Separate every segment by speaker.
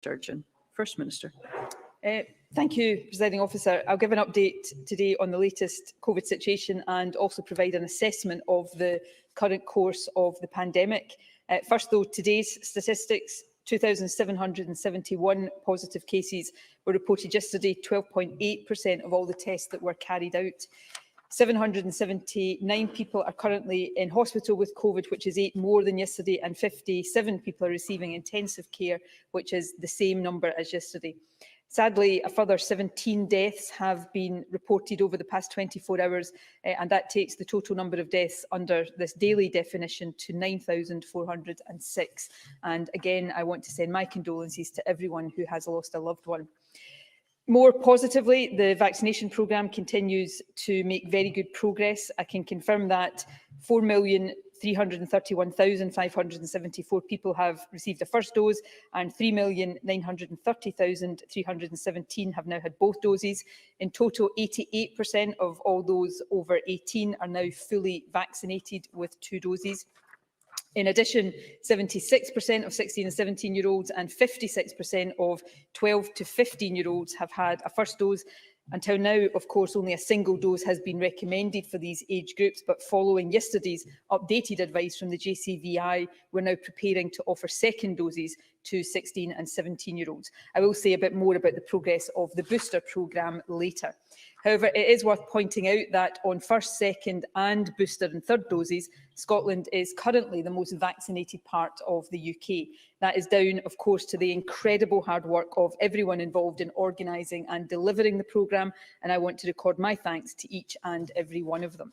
Speaker 1: Sturgeon. First Minister.
Speaker 2: Thank you, Presiding Officer. I'll give an update today on the latest COVID situation and also provide an assessment of the current course of the pandemic. First, though, today's statistics: 2,771 positive cases were reported yesterday, 12.8% of all the tests that were carried out. 779 people are currently in hospital with COVID, which is 8 more than yesterday, and 57 people are receiving intensive care, which is the same number as yesterday. Sadly, a further 17 deaths have been reported over the past 24 hours, and that takes the total number of deaths under this daily definition to 9,406. And again, I want to send my condolences to everyone who has lost a loved one. More positively, the vaccination programme continues to make very good progress. I can confirm that 4,331,574 people have received a first dose and 3,930,317 have now had both doses. In total, 88% of all those over 18 are now fully vaccinated with 2 doses. In addition, 76% of 16 and 17-year-olds and 56% of 12 to 15-year-olds have had a first dose. Until now, of course, only a single dose has been recommended for these age groups, but following yesterday's updated advice from the JCVI, we're now preparing to offer second doses to 16 and 17-year-olds. I will say a bit more about the progress of the booster programme later. However, it is worth pointing out that on first, second and booster and third doses, Scotland is currently the most vaccinated part of the UK. That is down, of course, to the incredible hard work of everyone involved in organising and delivering the programme, and I want to record my thanks to each and every one of them.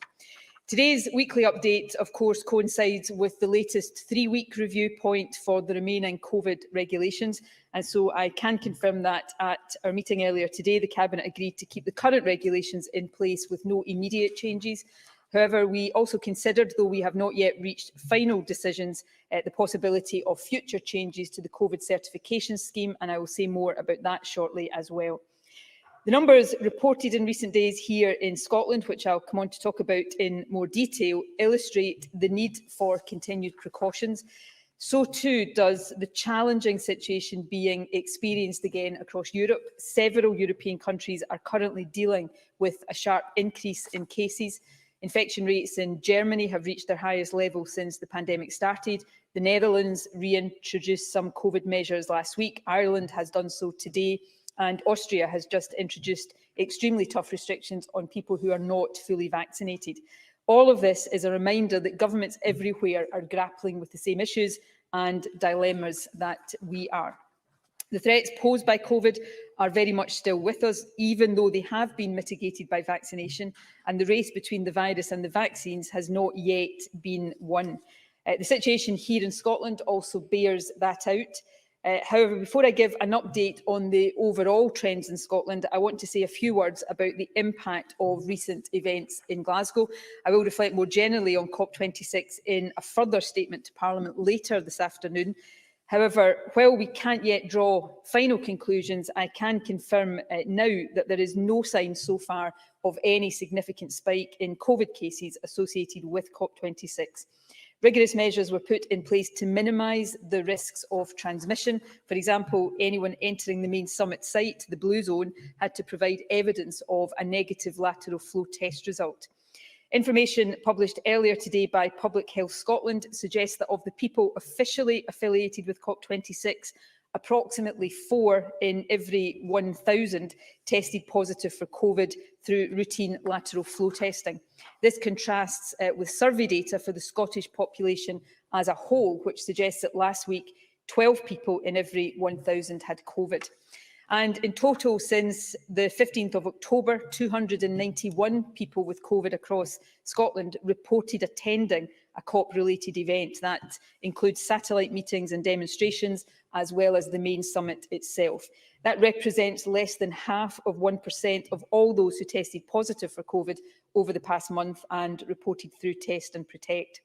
Speaker 2: Today's weekly update, of course, coincides with the latest 3-week review point for the remaining COVID regulations. And so I can confirm that at our meeting earlier today, the Cabinet agreed to keep the current regulations in place with no immediate changes. However, we also considered, though we have not yet reached final decisions, the possibility of future changes to the COVID certification scheme, and I will say more about that shortly as well. The numbers reported in recent days here in Scotland, which I'll come on to talk about in more detail, illustrate the need for continued precautions. So too does the challenging situation being experienced again across Europe. Several European countries are currently dealing with a sharp increase in cases. Infection rates in Germany have reached their highest level since the pandemic started. The Netherlands reintroduced some COVID measures last week. Ireland has done so today. And Austria has just introduced extremely tough restrictions on people who are not fully vaccinated. All of this is a reminder that governments everywhere are grappling with the same issues and dilemmas that we are. The threats posed by COVID are very much still with us, even though they have been mitigated by vaccination, and the race between the virus and the vaccines has not yet been won. The situation here in Scotland also bears that out. However, before I give an update on the overall trends in Scotland, I want to say a few words about the impact of recent events in Glasgow. I will reflect more generally on COP26 in a further statement to Parliament later this afternoon. However, while we can't yet draw final conclusions, I can confirm now that there is no sign so far of any significant spike in COVID cases associated with COP26. Rigorous measures were put in place to minimise the risks of transmission. For example, anyone entering the main summit site, the blue zone, had to provide evidence of a negative lateral flow test result. Information published earlier today by Public Health Scotland suggests that of the people officially affiliated with COP26, approximately 4 in every 1,000 tested positive for COVID through routine lateral flow testing. This contrasts with survey data for the Scottish population as a whole, which suggests that last week 12 people in every 1,000 had COVID. And in total, since the 15th of October, 291 people with COVID across Scotland reported attending a COP-related event. That includes satellite meetings and demonstrations, as well as the main summit itself. That represents less than half of 1% of all those who tested positive for COVID over the past month and reported through Test and Protect.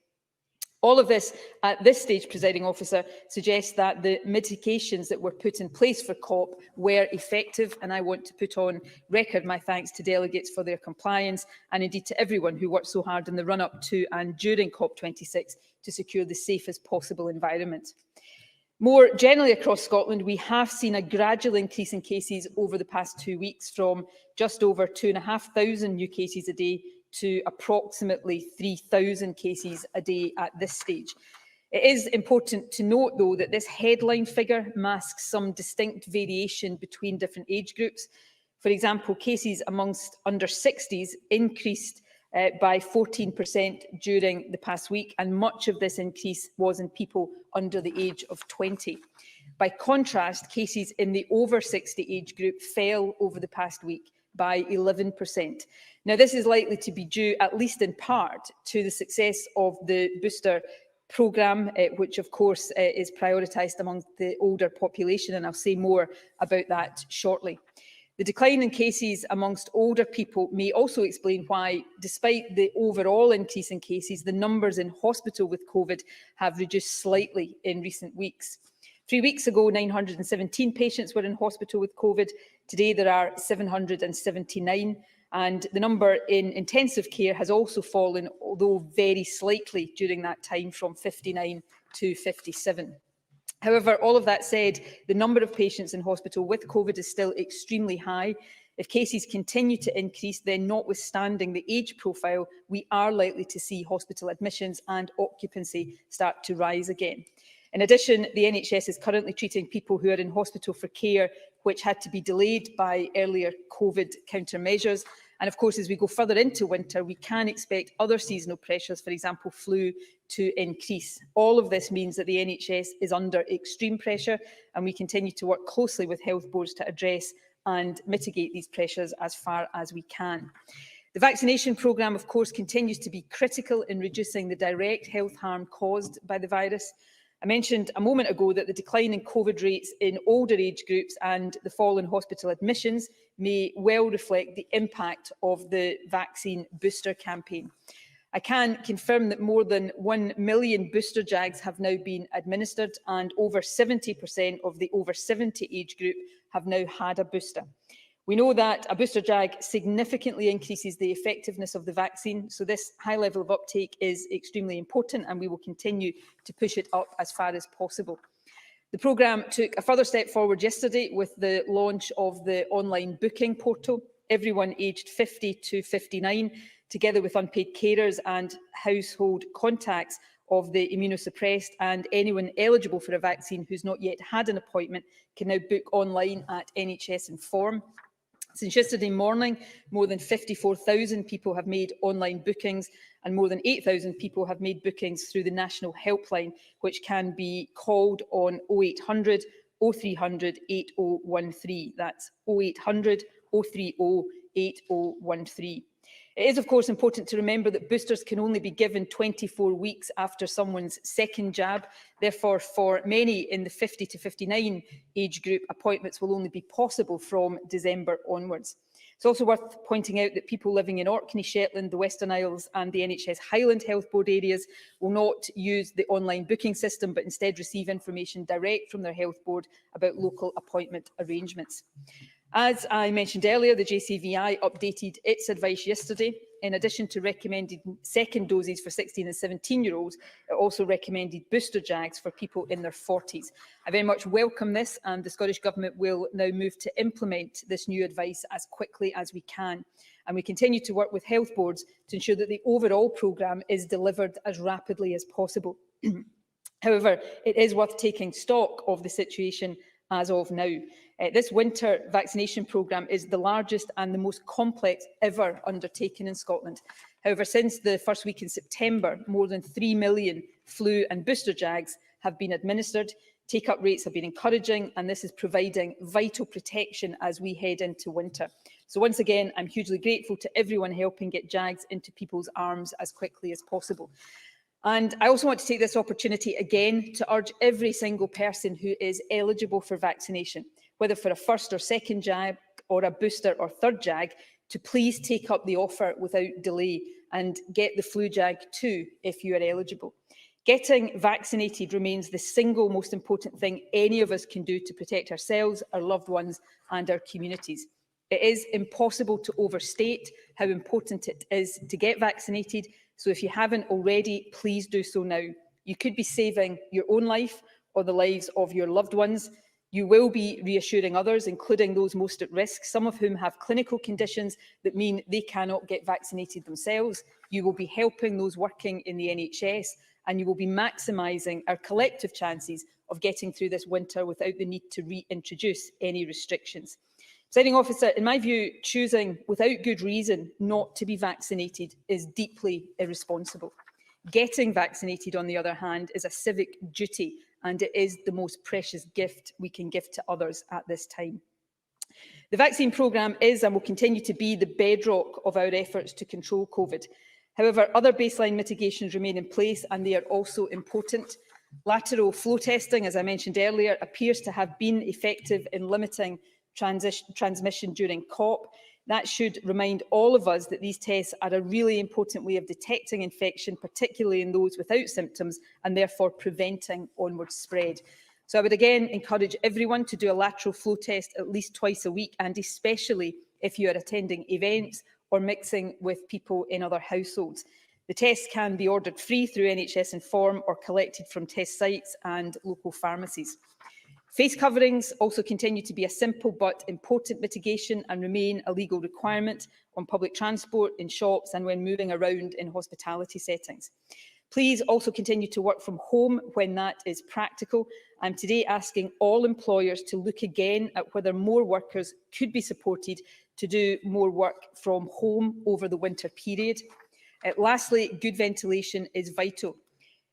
Speaker 2: All of this, at this stage, Presiding Officer, suggests that the mitigations that were put in place for COP were effective, and I want to put on record my thanks to delegates for their compliance, and indeed to everyone who worked so hard in the run-up to and during COP26 to secure the safest possible environment. More generally across Scotland, we have seen a gradual increase in cases over the past 2 weeks, from just over 2,500 new cases a day to approximately 3,000 cases a day at this stage. It is important to note, though, that this headline figure masks some distinct variation between different age groups. For example, cases amongst under 60s increased by 14% during the past week, and much of this increase was in people under the age of 20. By contrast, cases in the over 60 age group fell over the past week by 11%. Now, this is likely to be due, at least in part, to the success of the booster programme, which of course is prioritised among the older population, and I'll say more about that shortly. The decline in cases amongst older people may also explain why, despite the overall increase in cases, the numbers in hospital with COVID have reduced slightly in recent weeks. 3 weeks ago, 917 patients were in hospital with COVID. Today, there are 779, and the number in intensive care has also fallen, although very slightly during that time, from 59 to 57. However, all of that said, the number of patients in hospital with COVID is still extremely high. If cases continue to increase, then notwithstanding the age profile, we are likely to see hospital admissions and occupancy start to rise again. In addition, the NHS is currently treating people who are in hospital for care which had to be delayed by earlier COVID countermeasures. And of course, as we go further into winter, we can expect other seasonal pressures, for example, flu, to increase. All of this means that the NHS is under extreme pressure, and we continue to work closely with health boards to address and mitigate these pressures as far as we can. The vaccination programme, of course, continues to be critical in reducing the direct health harm caused by the virus. I mentioned a moment ago that the decline in COVID rates in older age groups and the fall in hospital admissions may well reflect the impact of the vaccine booster campaign. I can confirm that more than 1 million booster jags have now been administered, and over 70% of the over 70 age group have now had a booster. We know that a booster jag significantly increases the effectiveness of the vaccine, so this high level of uptake is extremely important, and we will continue to push it up as far as possible. The programme took a further step forward yesterday with the launch of the online booking portal. Everyone aged 50 to 59, together with unpaid carers and household contacts of the immunosuppressed and anyone eligible for a vaccine who's not yet had an appointment, can now book online at NHS Inform. Since yesterday morning, more than 54,000 people have made online bookings, and more than 8,000 people have made bookings through the National Helpline, which can be called on 0800 0300 8013. That's 0800 030 8013. It is, of course, important to remember that boosters can only be given 24 weeks after someone's second jab. Therefore, for many in the 50 to 59 age group, appointments will only be possible from December onwards. It's also worth pointing out that people living in Orkney, Shetland, the Western Isles and the NHS Highland Health Board areas will not use the online booking system, but instead receive information direct from their health board about local appointment arrangements. As I mentioned earlier, the JCVI updated its advice yesterday. In addition to recommending second doses for 16 and 17-year-olds, it also recommended booster jags for people in their 40s. I very much welcome this, and the Scottish Government will now move to implement this new advice as quickly as we can. And we continue to work with health boards to ensure that the overall programme is delivered as rapidly as possible. However, it is worth taking stock of the situation as of now. This winter vaccination programme is the largest and the most complex ever undertaken in Scotland. However, since the first week in September, more than 3 million flu and booster jags have been administered. Take-up rates have been encouraging, and this is providing vital protection as we head into winter. So once again, I'm hugely grateful to everyone helping get jags into people's arms as quickly as possible. And I also want to take this opportunity again to urge every single person who is eligible for vaccination, whether for a first or second jab or a booster or third jag, to please take up the offer without delay and get the flu jag too if you are eligible. Getting vaccinated remains the single most important thing any of us can do to protect ourselves, our loved ones and our communities. It is impossible to overstate how important it is to get vaccinated, so if you haven't already, please do so now. You could be saving your own life on the lives of your loved ones. You will be reassuring others, including those most at risk, some of whom have clinical conditions that mean they cannot get vaccinated themselves. You will be helping those working in the NHS, and you will be maximising our collective chances of getting through this winter without the need to reintroduce any restrictions. Presiding Officer, in my view, choosing without good reason not to be vaccinated is deeply irresponsible. Getting vaccinated, on the other hand, is a civic duty, and it is the most precious gift we can give to others at this time. The vaccine programme is and will continue to be the bedrock of our efforts to control COVID. However, other baseline mitigations remain in place, and they are also important. Lateral flow testing, as I mentioned earlier, appears to have been effective in limiting transmission during COP. That should remind all of us that these tests are a really important way of detecting infection, particularly in those without symptoms, and therefore preventing onward spread. So I would again encourage everyone to do a lateral flow test at least twice a week, and especially if you are attending events or mixing with people in other households. The tests can be ordered free through NHS Inform or collected from test sites and local pharmacies. Face coverings also continue to be a simple but important mitigation and remain a legal requirement on public transport, in shops and when moving around in hospitality settings. Please also continue to work from home when that is practical. I'm today asking all employers to look again at whether more workers could be supported to do more work from home over the winter period. Lastly, good ventilation is vital.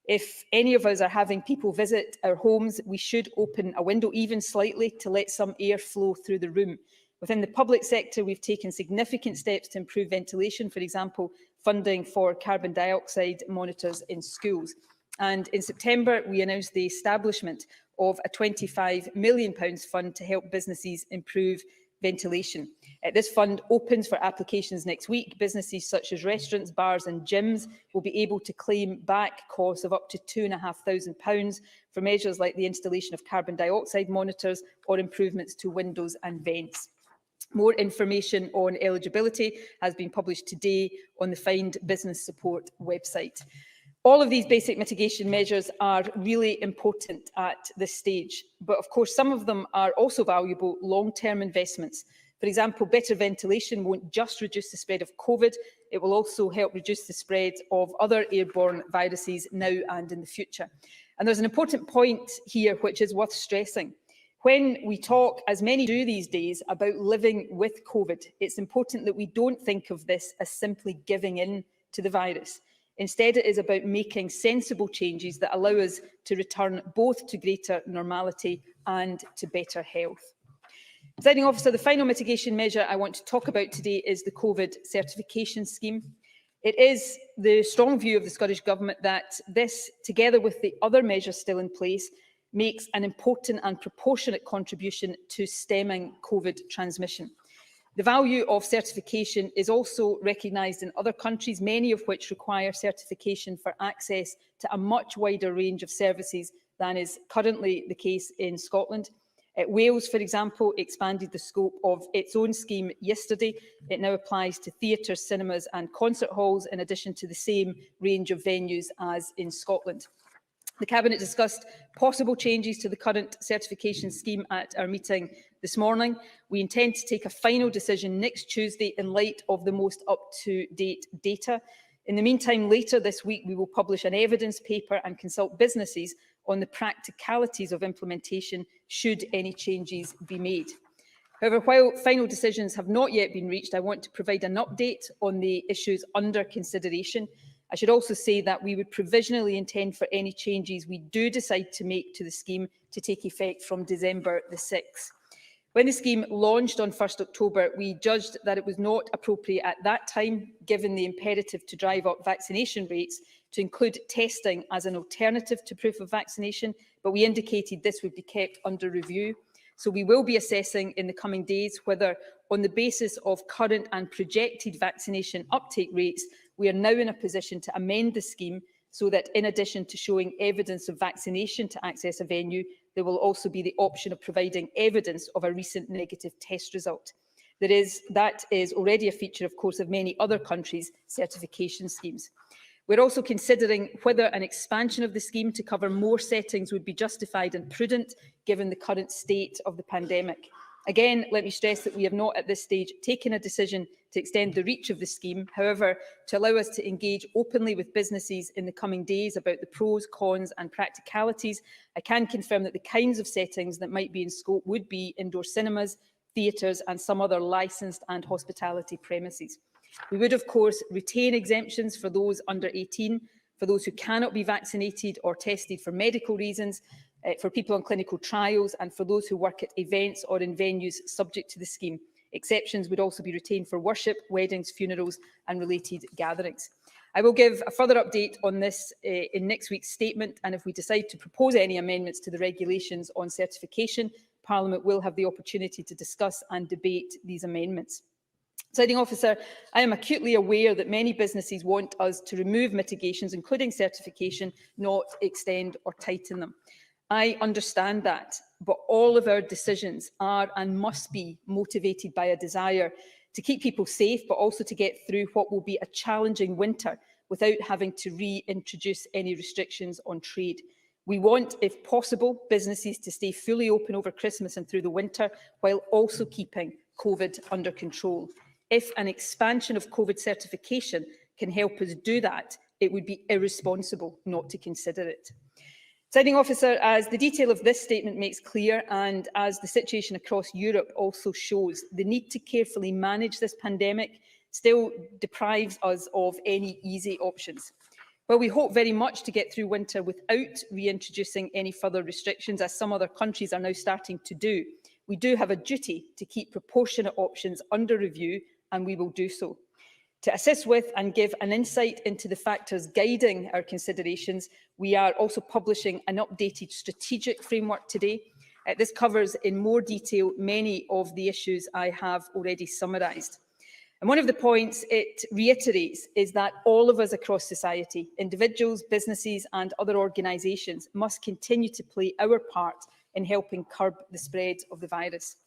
Speaker 2: If any of us are having people visit our homes, we should open a window even slightly to let some air flow through the room. Within the public sector, we've taken significant steps to improve ventilation, for example, funding for carbon dioxide monitors in schools. And in September, we announced the establishment of a £25 million fund to help businesses improve ventilation. This fund opens for applications next week. Businesses such as restaurants, bars and gyms will be able to claim back costs of up to £2,500 for measures like the installation of carbon dioxide monitors or improvements to windows and vents. More information on eligibility has been published today on the Find Business Support website. All of these basic mitigation measures are really important at this stage, but of course some of them are also valuable long-term investments. For example, better ventilation won't just reduce the spread of COVID, it will also help reduce the spread of other airborne viruses now and in the future. And there's an important point here which is worth stressing. When we talk, as many do these days, about living with COVID, it's important that we don't think of this as simply giving in to the virus. Instead, it is about making sensible changes that allow us to return both to greater normality and to better health. Presiding Officer, the final mitigation measure I want to talk about today is the COVID certification scheme. It is the strong view of the Scottish Government that this, together with the other measures still in place, makes an important and proportionate contribution to stemming COVID transmission. The value of certification is also recognised in other countries, many of which require certification for access to a much wider range of services than is currently the case in Scotland. Wales, for example, expanded the scope of its own scheme yesterday. It now applies to theatres, cinemas and concert halls, in addition to the same range of venues as in Scotland. The Cabinet discussed possible changes to the current certification scheme at our meeting this morning. We intend to take a final decision next Tuesday in light of the most up-to-date data. In the meantime, later this week, we will publish an evidence paper and consult businesses on the practicalities of implementation should any changes be made. However, while final decisions have not yet been reached, I want to provide an update on the issues under consideration. I should also say that we would provisionally intend for any changes we do decide to make to the scheme to take effect from December the 6th. When the scheme launched on 1 October, we judged that it was not appropriate at that time, given the imperative to drive up vaccination rates, to include testing as an alternative to proof of vaccination, but we indicated this would be kept under review. So we will be assessing in the coming days whether, on the basis of current and projected vaccination uptake rates, we are now in a position to amend the scheme so that, in addition to showing evidence of vaccination to access a venue, there will also be the option of providing evidence of a recent negative test result. That is already a feature, of course, of many other countries' certification schemes. We're also considering whether an expansion of the scheme to cover more settings would be justified and prudent, given the current state of the pandemic. Again, let me stress that we have not at this stage taken a decision to extend the reach of the scheme. However, to allow us to engage openly with businesses in the coming days about the pros, cons and practicalities, I can confirm that the kinds of settings that might be in scope would be indoor cinemas, theatres and some other licensed and hospitality premises. We would, of course, retain exemptions for those under 18, for those who cannot be vaccinated or tested for medical reasons, for people on clinical trials and for those who work at events or in venues subject to the scheme. Exceptions would also be retained for worship, weddings, funerals and related gatherings. I will give a further update on this in next week's statement, and if we decide to propose any amendments to the regulations on certification, Parliament will have the opportunity to discuss and debate these amendments. Presiding Officer, I am acutely aware that many businesses want us to remove mitigations, including certification, not extend or tighten them. I understand that, but all of our decisions are and must be motivated by a desire to keep people safe, but also to get through what will be a challenging winter without having to reintroduce any restrictions on trade. We want, if possible, businesses to stay fully open over Christmas and through the winter, while also keeping COVID under control. If an expansion of COVID certification can help us do that, it would be irresponsible not to consider it. Presiding Officer, as the detail of this statement makes clear, and as the situation across Europe also shows, the need to carefully manage this pandemic still deprives us of any easy options. While we hope very much to get through winter without reintroducing any further restrictions, as some other countries are now starting to do, we do have a duty to keep proportionate options under review, and we will do so. To assist with and give an insight into the factors guiding our considerations, we are also publishing an updated strategic framework today. This covers in more detail many of the issues I have already summarised. And one of the points it reiterates is that all of us across society, individuals, businesses and other organisations, must continue to play our part in helping curb the spread of the virus.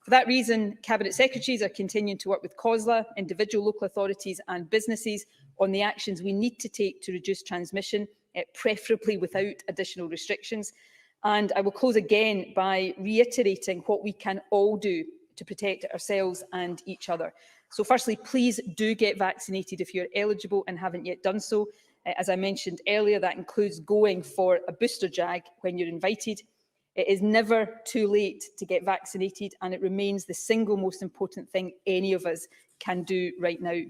Speaker 2: For that reason, Cabinet Secretaries are continuing to work with COSLA, individual local authorities and businesses on the actions we need to take to reduce transmission, preferably without additional restrictions. And I will close again by reiterating what we can all do to protect ourselves and each other. So firstly, please do get vaccinated if you're eligible and haven't yet done so. As I mentioned earlier, that includes going for a booster jab when you're invited. It is never too late to get vaccinated, and it remains the single most important thing any of us can do right now.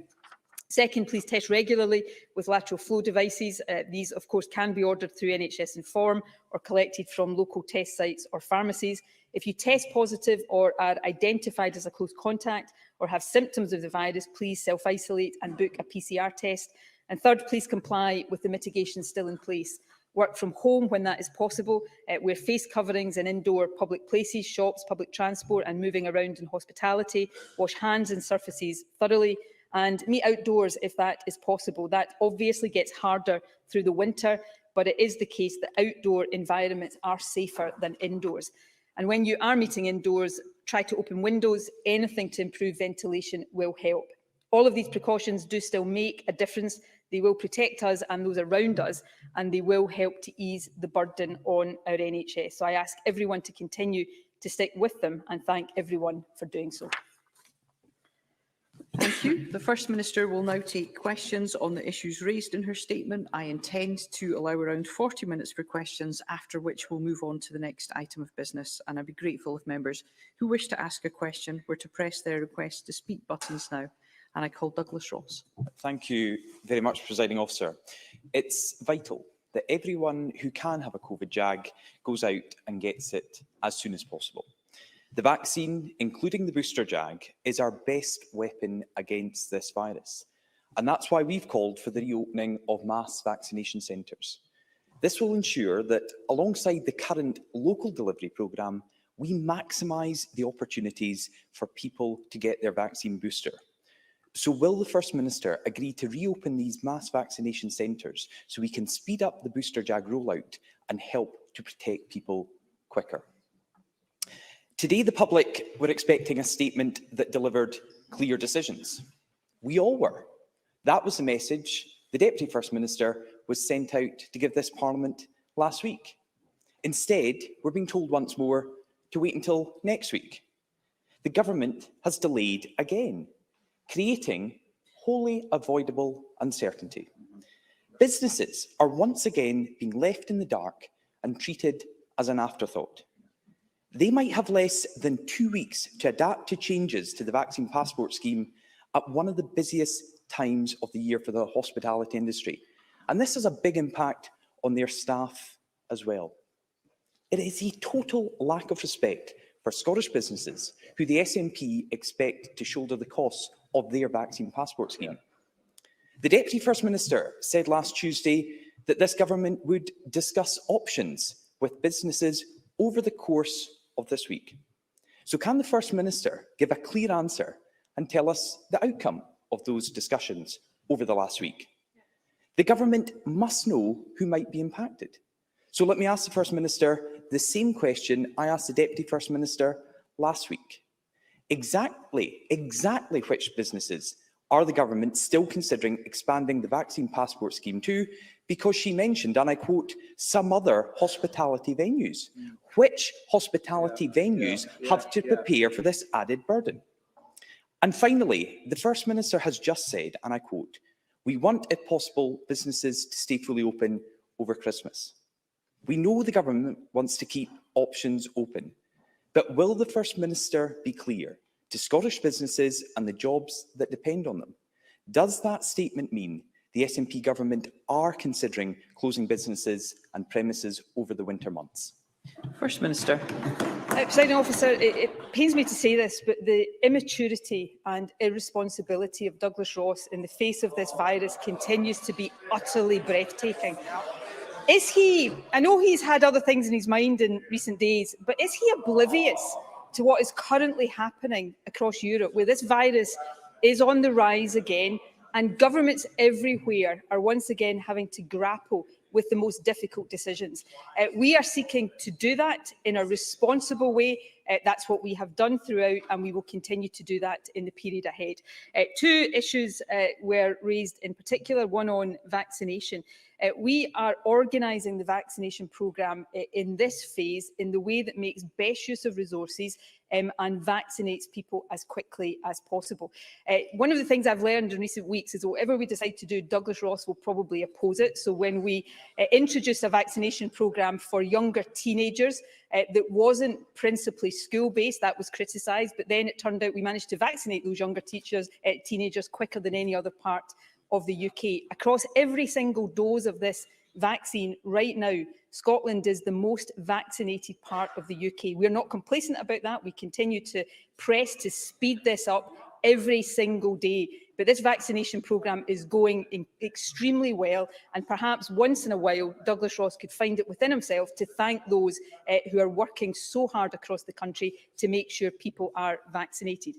Speaker 2: Second, please test regularly with lateral flow devices. These, of course, can be ordered through NHS Inform or collected from local test sites or pharmacies. If you test positive or are identified as a close contact or have symptoms of the virus, please self-isolate and book a PCR test. And third, please comply with the mitigations still in place. Work from home when that is possible, wear face coverings in indoor public places, shops, public transport and moving around in hospitality, wash hands and surfaces thoroughly and meet outdoors if that is possible. That obviously gets harder through the winter, but it is the case that outdoor environments are safer than indoors. And when you are meeting indoors, try to open windows. Anything to improve ventilation will help. All of these precautions do still make a difference. They will protect us and those around us, and they will help to ease the burden on our NHS. So I ask everyone to continue to stick with them and thank everyone for doing so.
Speaker 1: Thank you. The First Minister will now take questions on the issues raised in her statement. I intend to allow around 40 minutes for questions, after which we'll move on to the next item of business. And I'd be grateful if members who wish to ask a question were to press their request to speak buttons now. And I call Douglas Ross.
Speaker 3: Thank you very much, Presiding Officer. It's vital that everyone who can have a COVID jab goes out and gets it as soon as possible. The vaccine, including the booster jab, is our best weapon against this virus. And that's why we've called for the reopening of mass vaccination centres. This will ensure that, alongside the current local delivery programme, we maximise the opportunities for people to get their vaccine booster. So will the First Minister agree to reopen these mass vaccination centres so we can speed up the booster jab rollout and help to protect people quicker? Today, the public were expecting a statement that delivered clear decisions. We all were. That was the message The Deputy First Minister was sent out to give this Parliament last week. Instead, we're being told once more to wait until next week. The government has delayed again, creating wholly avoidable uncertainty. Businesses are once again being left in the dark and treated as an afterthought. They might have less than 2 weeks to adapt to changes to the vaccine passport scheme at one of the busiest times of the year for the hospitality industry. And this has a big impact on their staff as well. It is a total lack of respect for Scottish businesses who the SNP expect to shoulder the costs of their vaccine passport scheme. The Deputy First Minister said last Tuesday that this government would discuss options with businesses over the course of this week. So can the First Minister give a clear answer and tell us the outcome of those discussions over the last week? The government must know who might be impacted. So let me ask the First Minister the same question I asked the Deputy First Minister last week. Exactly which businesses are the government still considering expanding the vaccine passport scheme to? Because she mentioned, and I quote, some other hospitality venues. Which hospitality venues have to prepare for this added burden? And finally, the First Minister has just said, and I quote, we want, if possible, businesses to stay fully open over Christmas. We know the government wants to keep options open, but will the First Minister be clear to Scottish businesses and the jobs that depend on them? Does that statement mean the SNP government are considering closing businesses and premises over the winter months?
Speaker 1: First Minister.
Speaker 2: Presiding Officer, it pains me to say this, but the immaturity and irresponsibility of Douglas Ross in the face of this virus continues to be utterly breathtaking. Is he, I know he's had other things in his mind in recent days, but is he oblivious to what is currently happening across Europe, where this virus is on the rise again, and governments everywhere are once again having to grapple with the most difficult decisions? We are seeking to do that in a responsible way. That's what we have done throughout, and we will continue to do that in the period ahead. Two issues were raised in particular, one on vaccination. We are organising the vaccination programme in this phase in the way that makes best use of resources and vaccinates people as quickly as possible. One of the things I've learned in recent weeks is whatever we decide to do, Douglas Ross will probably oppose it. So when we introduced a vaccination programme for younger teenagers that wasn't principally school-based, that was criticised, but then it turned out we managed to vaccinate those younger teenagers quicker than any other part of the UK. Across every single dose of this vaccine right now, Scotland is the most vaccinated part of the UK. We're not complacent about that. We continue to press to speed this up every single day. But this vaccination programme is going extremely well, and perhaps once in a while Douglas Ross could find it within himself to thank those who are working so hard across the country to make sure people are vaccinated.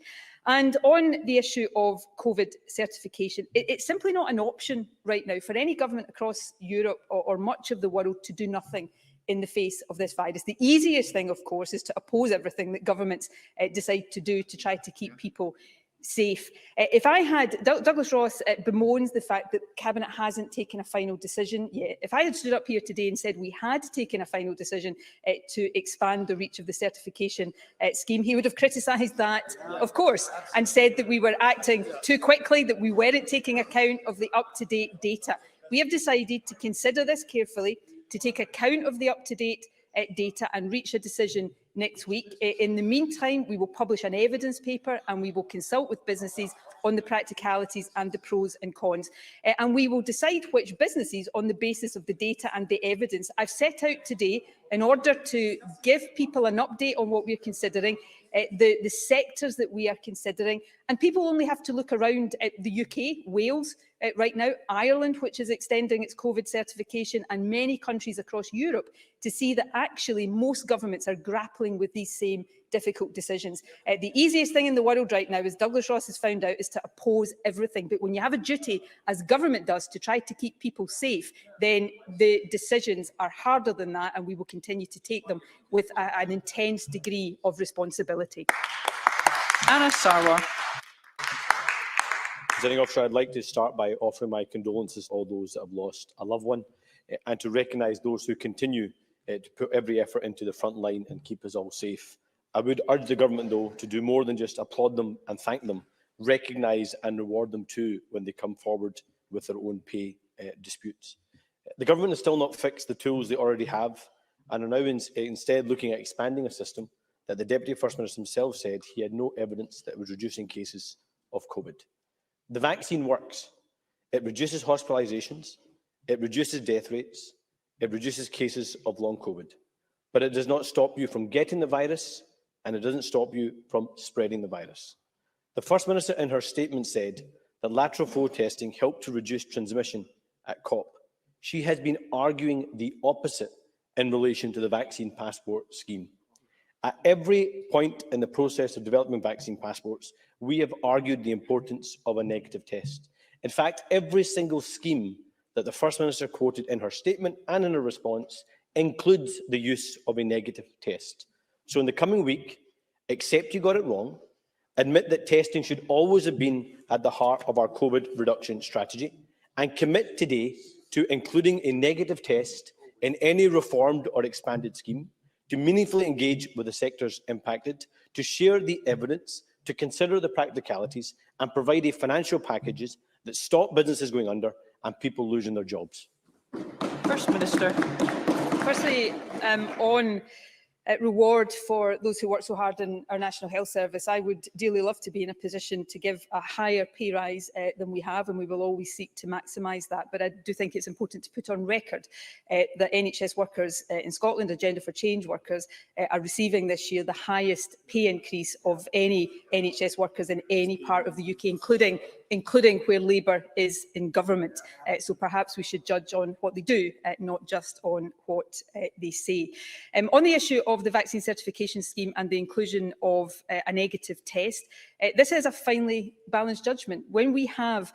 Speaker 2: And on the issue of COVID certification, it's simply not an option right now for any government across Europe or much of the world to do nothing in the face of this virus. The easiest thing, of course, is to oppose everything that governments decide to do to try to keep people safe. If I had, Douglas Ross bemoans the fact that Cabinet hasn't taken a final decision yet. If I had stood up here today and said we had taken a final decision to expand the reach of the certification scheme, he would have criticised that, of course, and said that we were acting too quickly, that we weren't taking account of the up-to-date data. We have decided to consider this carefully, to take account of the up-to-date data and reach a decision next week. In the meantime, we will publish an evidence paper and we will consult with businesses on the practicalities and the pros and cons. And we will decide which businesses, on the basis of the data and the evidence I've set out today, in order to give people an update on what we're considering, the sectors that we are considering. And people only have to look around at the UK, Wales right now, Ireland, which is extending its COVID certification, and many countries across Europe, to see that actually most governments are grappling with these same difficult decisions. The easiest thing in the world right now, as Douglas Ross has found out, is to oppose everything. But when you have a duty, as government does, to try to keep people safe, then the decisions are harder than that, and we will continue to take them with an intense degree of responsibility.
Speaker 1: Anna Sarwar.
Speaker 4: Presiding Officer, I'd like to start by offering my condolences to all those that have lost a loved one and to recognise those who continue to put every effort into the front line and keep us all safe. I would urge the Government, though, to do more than just applaud them and thank them, recognise and reward them too when they come forward with their own pay disputes. The Government has still not fixed the tools they already have and are now instead looking at expanding a system that the Deputy First Minister himself said he had no evidence that was reducing cases of COVID. The vaccine works. It reduces hospitalisations, it reduces death rates, it reduces cases of long COVID. But it does not stop you from getting the virus, and it doesn't stop you from spreading the virus. The First Minister in her statement said that lateral flow testing helped to reduce transmission at COP. She has been arguing the opposite in relation to the vaccine passport scheme. At every point in the process of developing vaccine passports, we have argued the importance of a negative test. In fact, every single scheme that the First Minister quoted in her statement and in her response includes the use of a negative test. So in the coming week, accept you got it wrong, admit that testing should always have been at the heart of our COVID reduction strategy, and commit today to including a negative test in any reformed or expanded scheme, to meaningfully engage with the sectors impacted, to share the evidence, to consider the practicalities, and provide financial packages that stop businesses going under and people losing their jobs.
Speaker 1: First Minister.
Speaker 2: Firstly, on reward for those who work so hard in our National Health Service, I would dearly love to be in a position to give a higher pay rise than we have, and we will always seek to maximise that. But I do think it's important to put on record that NHS workers in Scotland, Agenda for Change workers, are receiving this year the highest pay increase of any NHS workers in any part of the UK, including where Labour is in government. So perhaps we should judge on what they do, not just on what they say. On the issue of the vaccine certification scheme and the inclusion of a negative test, this is a finely balanced judgment. When we have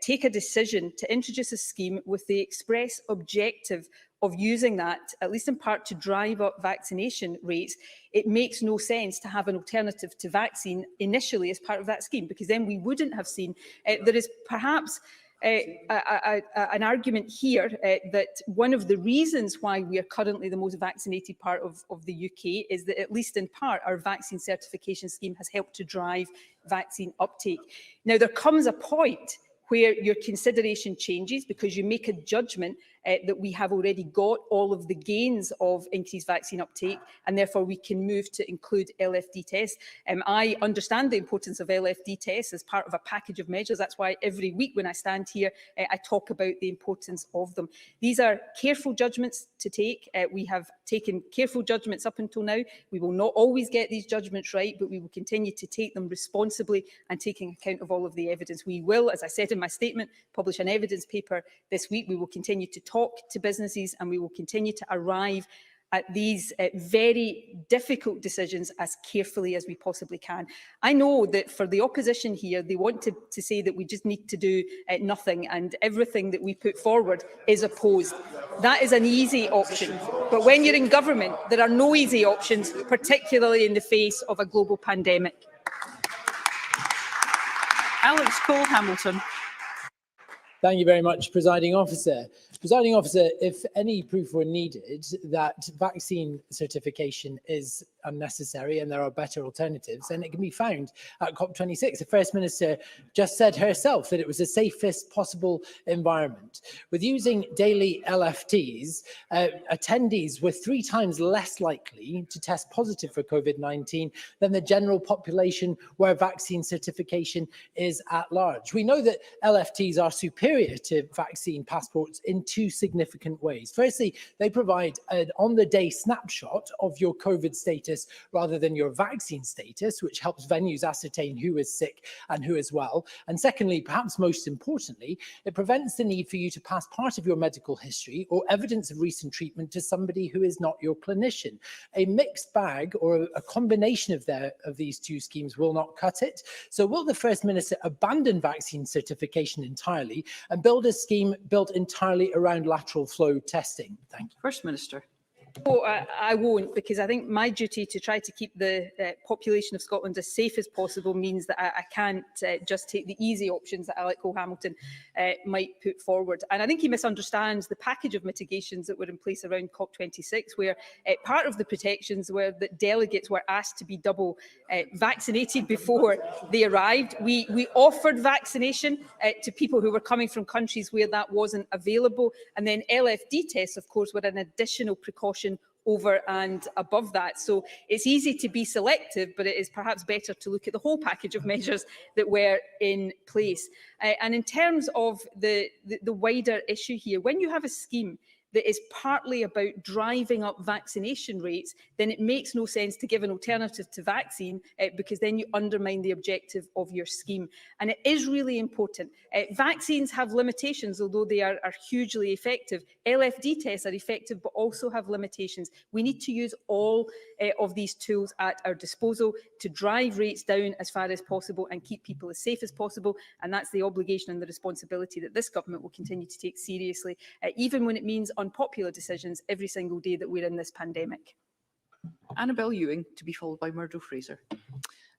Speaker 2: take a decision to introduce a scheme with the express objective of using that, at least in part, to drive up vaccination rates, it makes no sense to have an alternative to vaccine initially as part of that scheme, because then we wouldn't have seen. There is perhaps an argument here that one of the reasons why we are currently the most vaccinated part of the UK is that, at least in part, our vaccine certification scheme has helped to drive vaccine uptake. Now, there comes a point where your consideration changes because you make a judgment that we have already got all of the gains of increased vaccine uptake, and therefore we can move to include LFD tests. I understand the importance of LFD tests as part of a package of measures. That's why every week when I stand here, I talk about the importance of them. These are careful judgments to take. We have taken careful judgments up until now. We will not always get these judgments right, but we will continue to take them responsibly and taking account of all of the evidence. We will, as I said in my statement, publish an evidence paper this week. We will continue to talk to businesses, and we will continue to arrive at these very difficult decisions as carefully as we possibly can. I know that for the opposition here, they want to say that we just need to do nothing and everything that we put forward is opposed. That is an easy option. But when you're in government, there are no easy options, particularly in the face of a global pandemic.
Speaker 1: Alex Cole-Hamilton.
Speaker 5: Thank you very much, Presiding Officer. Presiding Officer, if any proof were needed that vaccine certification is unnecessary and there are better alternatives, then it can be found at COP26. The First Minister just said herself that it was the safest possible environment. With using daily LFTs, attendees were 3 times less likely to test positive for COVID-19 than the general population where vaccine certification is at large. We know that LFTs are superior to vaccine passports in 2 significant ways. Firstly, they provide an on-the-day snapshot of your COVID status rather than your vaccine status, which helps venues ascertain who is sick and who is well. And secondly, perhaps most importantly, it prevents the need for you to pass part of your medical history or evidence of recent treatment to somebody who is not your clinician. A mixed bag or a combination of these 2 schemes will not cut it. So will the First Minister abandon vaccine certification entirely and build a scheme built entirely around lateral flow testing? Thank you.
Speaker 1: First Minister.
Speaker 2: No, I won't, because I think my duty to try to keep the population of Scotland as safe as possible means that I can't just take the easy options that Alec Cole-Hamilton might put forward. And I think he misunderstands the package of mitigations that were in place around COP26, where part of the protections were that delegates were asked to be double vaccinated before they arrived. We offered vaccination to people who were coming from countries where that wasn't available. And then LFD tests, of course, were an additional precaution over and above that. So it's easy to be selective, but it is perhaps better to look at the whole package of measures that were in place. And in terms of the wider issue here, when you have a scheme that is partly about driving up vaccination rates, then it makes no sense to give an alternative to vaccine because then you undermine the objective of your scheme. And it is really important. Vaccines have limitations, although they are hugely effective. LFD tests are effective, but also have limitations. We need to use all of these tools at our disposal to drive rates down as far as possible and keep people as safe as possible. And that's the obligation and the responsibility that this government will continue to take seriously, even when it means unpopular decisions every single day that we're in this pandemic.
Speaker 1: Annabel Ewing, to be followed by Murdo Fraser.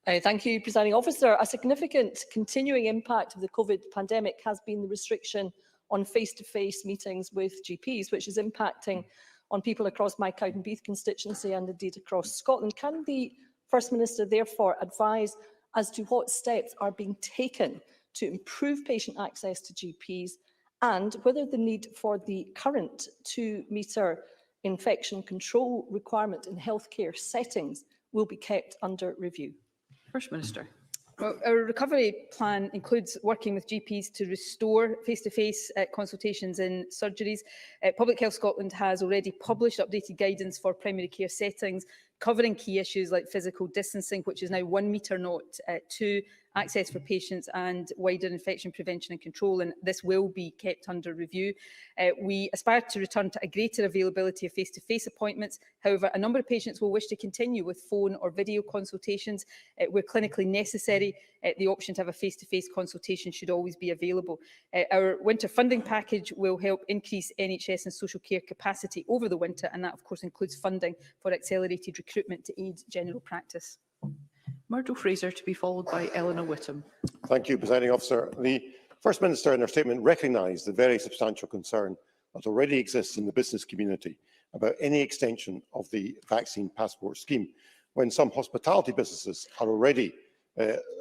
Speaker 6: Thank you, Presiding Officer. A significant continuing impact of the COVID pandemic has been the restriction on face-to-face meetings with GPs, which is impacting on people across my Cowdenbeath constituency and indeed across Scotland. Can the First Minister therefore advise as to what steps are being taken to improve patient access to GPs and whether the need for the current 2-metre infection control requirement in healthcare settings will be kept under review?
Speaker 1: First Minister.
Speaker 2: Well, our recovery plan includes working with GPs to restore face-to-face consultations in surgeries. Public Health Scotland has already published updated guidance for primary care settings, covering key issues like physical distancing, which is now 1 metre, not 2, access for patients and wider infection prevention and control, and this will be kept under review. We aspire to return to a greater availability of face-to-face appointments. However, a number of patients will wish to continue with phone or video consultations. Where clinically necessary, the option to have a face-to-face consultation should always be available. Our winter funding package will help increase NHS and social care capacity over the winter, and that of course includes funding for accelerated recruitment to aid general practice.
Speaker 1: Murdo Fraser, to be followed by Eleanor Whittam.
Speaker 7: Thank you, Presiding Officer. The First Minister in her statement recognised the very substantial concern that already exists in the business community about any extension of the vaccine passport scheme, when some hospitality businesses are already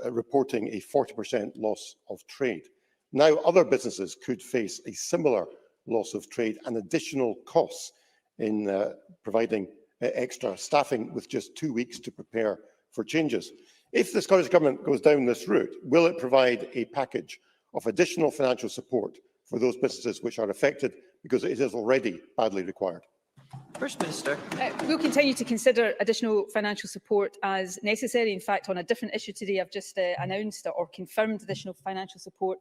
Speaker 7: reporting a 40% loss of trade. Now other businesses could face a similar loss of trade and additional costs in providing extra staffing with just 2 weeks to prepare for changes. If the Scottish Government goes down this route, will it provide a package of additional financial support for those businesses which are affected because it is already badly required?
Speaker 1: First Minister.
Speaker 2: We'll continue to consider additional financial support as necessary. In fact, on a different issue today, I've just announced or confirmed additional financial support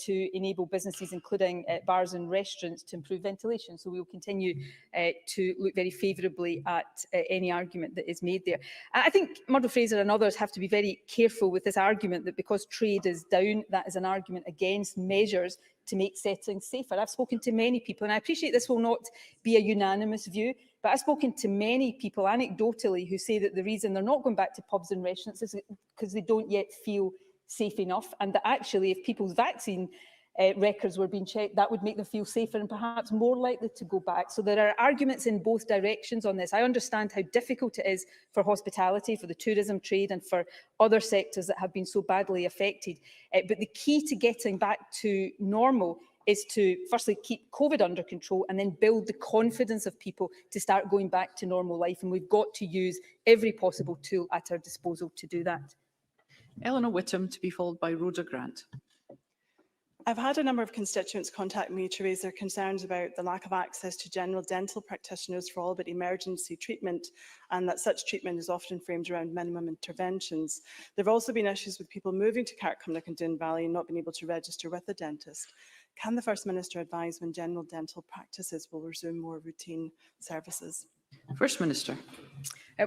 Speaker 2: to enable businesses, including bars and restaurants, to improve ventilation. So we will continue to look very favourably at any argument that is made there. I think Murdo Fraser and others have to be very careful with this argument that because trade is down, that is an argument against measures to make settings safer. I've spoken to many people, and I appreciate this will not be a unanimous view, but I've spoken to many people anecdotally who say that the reason they're not going back to pubs and restaurants is because they don't yet feel safe enough, and that actually if people's vaccine records were being checked, that would make them feel safer and perhaps more likely to go back. So there are arguments in both directions on this. I understand how difficult it is for hospitality, for the tourism trade and for other sectors that have been so badly affected. But the key to getting back to normal is to firstly keep COVID under control and then build the confidence of people to start going back to normal life. And we've got to use every possible tool at our disposal to do that.
Speaker 1: Eleanor Whittam, to be followed by Rhoda Grant.
Speaker 8: I've had a number of constituents contact me to raise their concerns about the lack of access to general dental practitioners for all but emergency treatment, and that such treatment is often framed around minimum interventions. There have also been issues with people moving to Carrickmillock and Doon Valley and not being able to register with a dentist. Can the First Minister advise when general dental practices will resume more routine services?
Speaker 1: First Minister.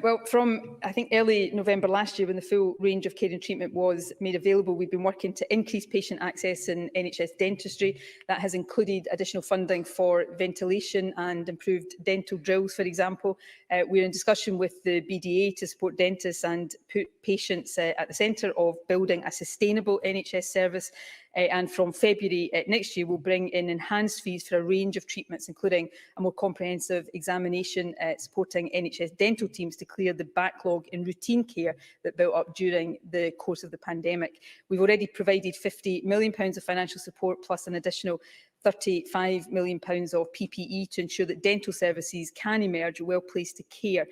Speaker 2: Well, from, I think, early November last year, when the full range of care and treatment was made available, we've been working to increase patient access in NHS dentistry. That has included additional funding for ventilation and improved dental drills, for example. We're in discussion with the BDA to support dentists and put patients at the centre of building a sustainable NHS service. And from February next year, we'll bring in enhanced fees for a range of treatments, including a more comprehensive examination supporting NHS dental teams to clear the backlog in routine care that built up during the course of the pandemic. We've already provided £50 million of financial support, plus an additional £35 million of PPE to ensure that dental services can emerge well placed to care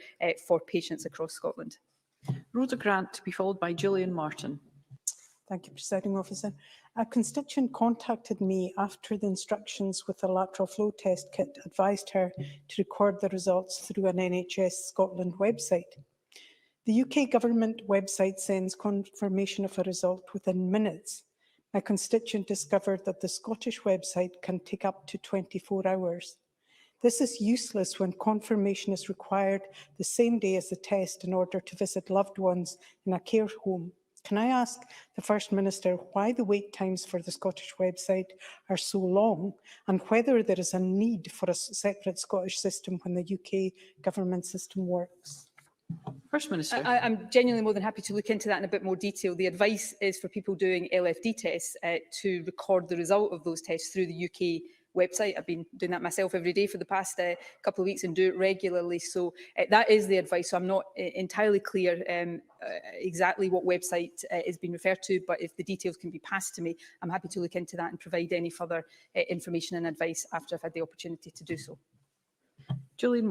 Speaker 2: for patients across Scotland.
Speaker 1: Rhoda Grant, to be followed by Gillian Martin.
Speaker 9: Thank you, Presiding Officer. A constituent contacted me after the instructions with the lateral flow test kit advised her to record the results through an NHS Scotland website. The UK Government website sends confirmation of a result within minutes. My constituent discovered that the Scottish website can take up to 24 hours. This is useless when confirmation is required the same day as the test in order to visit loved ones in a care home. Can I ask the First Minister why the wait times for the Scottish website are so long, and whether there is a need for a separate Scottish system when the UK government system works?
Speaker 1: First Minister.
Speaker 2: I'm genuinely more than happy to look into that in a bit more detail. The advice is for people doing LFD tests to record the result of those tests through the UK website. I've been doing that myself every day for the past couple of weeks and do it regularly. So that is the advice. So I'm not entirely clear exactly what website is being referred to, but if the details can be passed to me, I'm happy to look into that and provide any further information and advice after I've had the opportunity to do so.
Speaker 1: Gillian